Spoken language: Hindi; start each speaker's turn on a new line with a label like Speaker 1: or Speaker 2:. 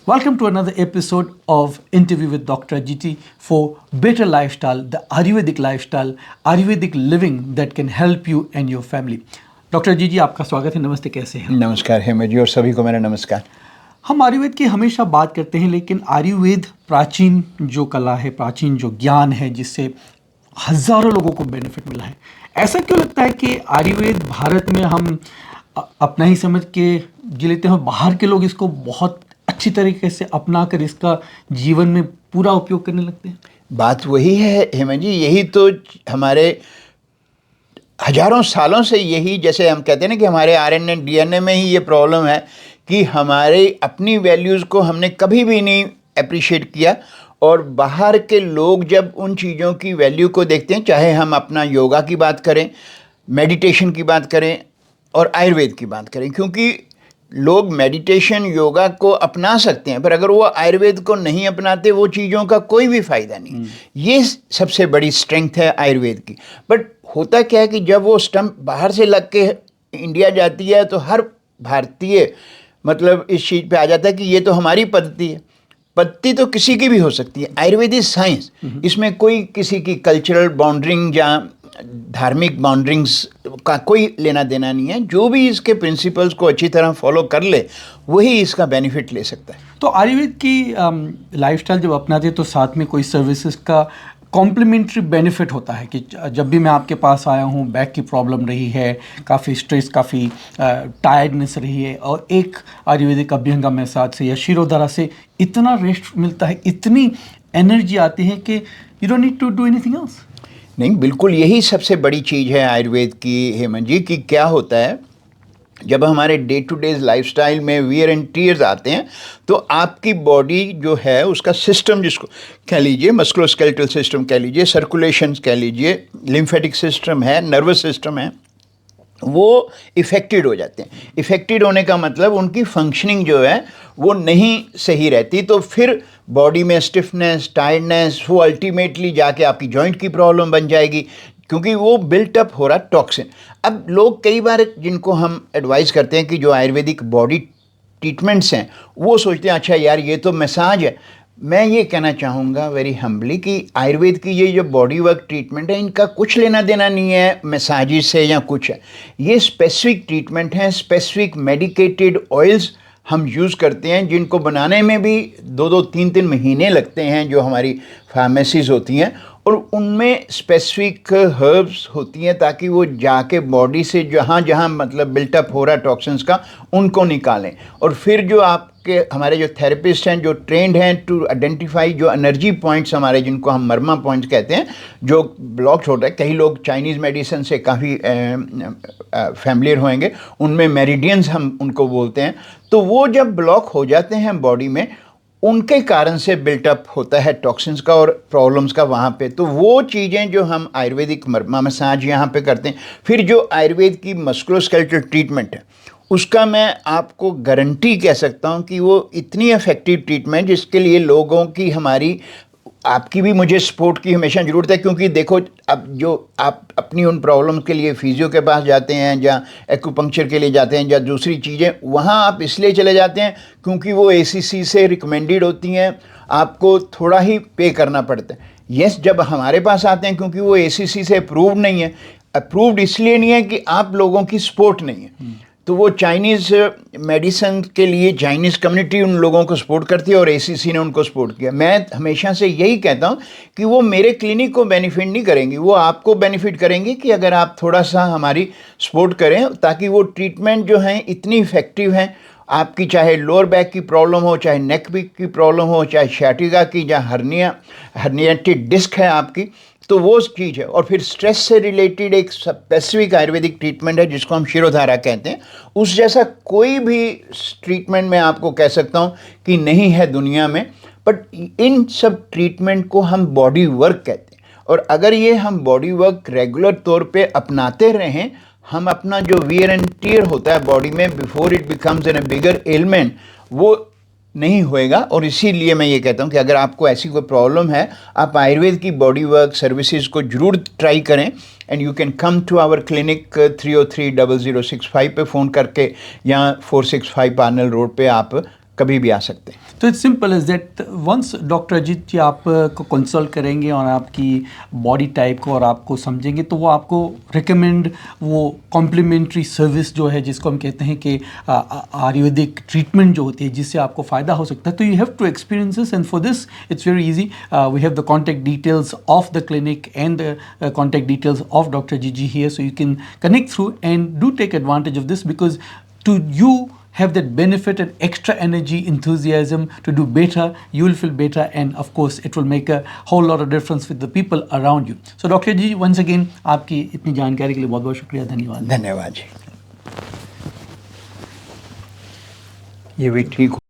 Speaker 1: Welcome to another episode of Interview with Dr. GT for better lifestyle, the Ayurvedic lifestyle, Ayurvedic living that can help you and your family. Doctor ji आपका स्वागत है। नमस्ते, कैसे हैं?
Speaker 2: नमस्कार हेमंत जी और सभी को मेरा नमस्कार।
Speaker 1: हम आयुर्वेद की हमेशा बात करते हैं, लेकिन आयुर्वेद प्राचीन जो कला है, प्राचीन जो ज्ञान है, जिससे हजारों लोगों को बेनिफिट मिला है। ऐसा क्यों लगता है कि आयुर्वेद भारत में हम अपना ही समझ के जी लेते हैं, बाहर के लोग इसको बहुत अच्छी तरीके से अपना कर इसका जीवन में पूरा उपयोग करने लगते हैं?
Speaker 2: बात वही है हेमंत जी, यही तो हमारे हजारों सालों से यही, जैसे हम कहते हैं ना कि हमारे आरएनए डीएनए में ही ये प्रॉब्लम है कि हमारे अपनी वैल्यूज़ को हमने कभी भी नहीं अप्रिशिएट किया। और बाहर के लोग जब उन चीज़ों की वैल्यू को देखते हैं, चाहे हम अपना योगा की बात करें, मेडिटेशन की बात करें और आयुर्वेद की बात करें, क्योंकि लोग मेडिटेशन योगा को अपना सकते हैं, पर अगर वो आयुर्वेद को नहीं अपनाते वो चीज़ों का कोई भी फ़ायदा नहीं। ये सबसे बड़ी स्ट्रेंथ है आयुर्वेद की। बट होता क्या है कि जब वो स्टम्प बाहर से लग के इंडिया जाती है तो हर भारतीय मतलब इस चीज़ पे आ जाता है कि ये तो हमारी पद्धति है। पद्धति तो किसी की भी हो सकती है, आयुर्वेद इज साइंस। इसमें कोई किसी की कल्चरल बाउंड्रिंग या धार्मिक बाउंड्रिंग्स का कोई लेना देना नहीं है। जो भी इसके प्रिंसिपल्स को अच्छी तरह फॉलो कर ले वही इसका बेनिफिट ले सकता है।
Speaker 1: तो आयुर्वेद की लाइफस्टाइल जब अपनाते हैं तो साथ में कोई सर्विसेज का कॉम्प्लीमेंट्री बेनिफिट होता है कि जब भी मैं आपके पास आया हूँ, बैक की प्रॉब्लम रही है, काफ़ी स्ट्रेस, काफ़ी टायर्डनेस रही है, और एक आयुर्वेदिक अभ्यंगा मसाज से या शिरोधारा से इतना रेस्ट मिलता है, इतनी एनर्जी आती है कि you don't need to do anything else.
Speaker 2: नहीं, बिल्कुल यही सबसे बड़ी चीज़ है आयुर्वेद की हेमंत जी, कि क्या होता है जब हमारे डे टू डे लाइफस्टाइल में वियर एंड टीयर्स आते हैं तो आपकी बॉडी जो है उसका सिस्टम, जिसको कह लीजिए मस्कुलोस्केलेटल सिस्टम कह लीजिए, सर्कुलेशन कह लीजिए, लिम्फेटिक सिस्टम है, नर्वस सिस्टम है, वो इफ़ेक्टेड हो जाते हैं। इफ़ेक्टेड होने का मतलब उनकी फंक्शनिंग जो है वो नहीं सही रहती, तो फिर बॉडी में स्टिफनेस, टायर्डनेस, वो अल्टीमेटली जाके आपकी जॉइंट की प्रॉब्लम बन जाएगी, क्योंकि वो बिल्ट अप हो रहा टॉक्सिन। अब लोग कई बार जिनको हम एडवाइस करते हैं कि जो आयुर्वेदिक बॉडी ट्रीटमेंट्स हैं वो सोचते हैं अच्छा यार ये तो मसाज है। मैं ये कहना चाहूँगा वेरी हम्बली कि आयुर्वेद की ये जो बॉडी वर्क ट्रीटमेंट है इनका कुछ लेना देना नहीं है मसाजिस से या कुछ है। ये स्पेसिफिक ट्रीटमेंट हैं, स्पेसिफिक मेडिकेटेड ऑयल्स हम यूज़ करते हैं जिनको बनाने में भी 2-3 महीने लगते हैं, जो हमारी फार्मेसीज़ होती हैं, और उनमें स्पेसिफिक हर्ब्स होती हैं ताकि वो जाके बॉडी से जहाँ जहाँ मतलब बिल्टअप हो रहा है टॉक्सिन्स का उनको निकालें। और फिर जो आपके हमारे जो थेरेपिस्ट हैं जो ट्रेंड हैं टू आइडेंटिफाई जो एनर्जी पॉइंट्स हमारे, जिनको हम मर्मा पॉइंट्स कहते हैं, जो ब्लॉक हो रहा है, कई लोग चाइनीज़ मेडिसिन से काफ़ी फैमिलियर होंगे, उनमें मेरिडियंस हम उनको बोलते हैं। तो वो जब ब्लॉक हो जाते हैं बॉडी में, उनके कारण से बिल्टअप होता है टॉक्सिन्स का और प्रॉब्लम्स का वहाँ पे। तो वो चीज़ें जो हम आयुर्वेदिक मर्मा मसाज यहाँ पे करते हैं, फिर जो आयुर्वेद की मस्कुलोस्केलेटल ट्रीटमेंट है उसका मैं आपको गारंटी कह सकता हूँ कि वो इतनी इफेक्टिव ट्रीटमेंट, जिसके लिए लोगों की, हमारी, आपकी भी मुझे सपोर्ट की हमेशा ज़रूरत है। क्योंकि देखो, अब जो आप अपनी उन प्रॉब्लम के लिए फिजियो के पास जाते हैं या एक्यूपंक्चर के लिए जाते हैं या दूसरी चीज़ें, वहाँ आप इसलिए चले जाते हैं क्योंकि वो एसीसी से रिकमेंडेड होती हैं, आपको थोड़ा ही पे करना पड़ता है। यस, जब हमारे पास आते हैं क्योंकि वो एसीसी से अप्रूव्ड नहीं है। अप्रूव्ड इसलिए नहीं है कि आप लोगों की सपोर्ट नहीं है, तो वो चाइनीज़ मेडिसिन के लिए चाइनीज़ कम्युनिटी उन लोगों को सपोर्ट करती है और एसीसी ने उनको सपोर्ट किया। मैं हमेशा से यही कहता हूँ कि वो मेरे क्लिनिक को बेनिफिट नहीं करेंगी, वो आपको बेनिफिट करेंगी कि अगर आप थोड़ा सा हमारी सपोर्ट करें, ताकि वो ट्रीटमेंट जो हैं इतनी इफ़ेक्टिव हैं। आपकी चाहे लोअर बैक की प्रॉब्लम हो, चाहे नेक वीक की प्रॉब्लम हो, चाहे शैटिगा की या हर्निएटेड डिस्क है आपकी, तो वो चीज़ है। और फिर स्ट्रेस से रिलेटेड एक स्पेसिफिक आयुर्वेदिक ट्रीटमेंट है जिसको हम शिरोधारा कहते हैं। उस जैसा कोई भी ट्रीटमेंट मैं आपको कह सकता हूँ कि नहीं है दुनिया में। बट इन सब ट्रीटमेंट को हम बॉडी वर्क कहते हैं, और अगर ये हम बॉडी वर्क रेगुलर तौर पे अपनाते रहें, हम अपना जो वियर एंड टियर होता है बॉडी में before it becomes N a bigger element, वो नहीं होएगा। और इसीलिए मैं ये कहता हूँ कि अगर आपको ऐसी कोई प्रॉब्लम है, आप आयुर्वेद की बॉडी वर्क सर्विसेज को जरूर ट्राई करें। And you can come to our clinic 303-0065 पे फ़ोन करके, या 465 पार्नल रोड पे आप कभी भी आ सकते हैं।
Speaker 1: तो it's simple is that once doctor Ajit ji आपको कंसल्ट करेंगे और आपकी बॉडी टाइप को और आपको समझेंगे तो वो आपको रिकमेंड वो कॉम्प्लीमेंट्री सर्विस जो है जिसको हम कहते हैं कि आयुर्वेदिक ट्रीटमेंट जो होती है जिससे आपको फ़ायदा हो सकता है। तो you have to experience this and for this it's very easy we have the contact details of the clinic and contact details of Dr. Gigi here, so you can connect through and do take advantage of this, because to you have that benefit and extra energy, enthusiasm to do better, you will feel better, and of course it will make a whole lot of difference with the people around you. So Dr. Gigi, once again आपकी इतनी जानकारी के लिए बहुत बहुत शुक्रिया, धन्यवाद।
Speaker 2: धन्यवाद जी। ये भी ठीक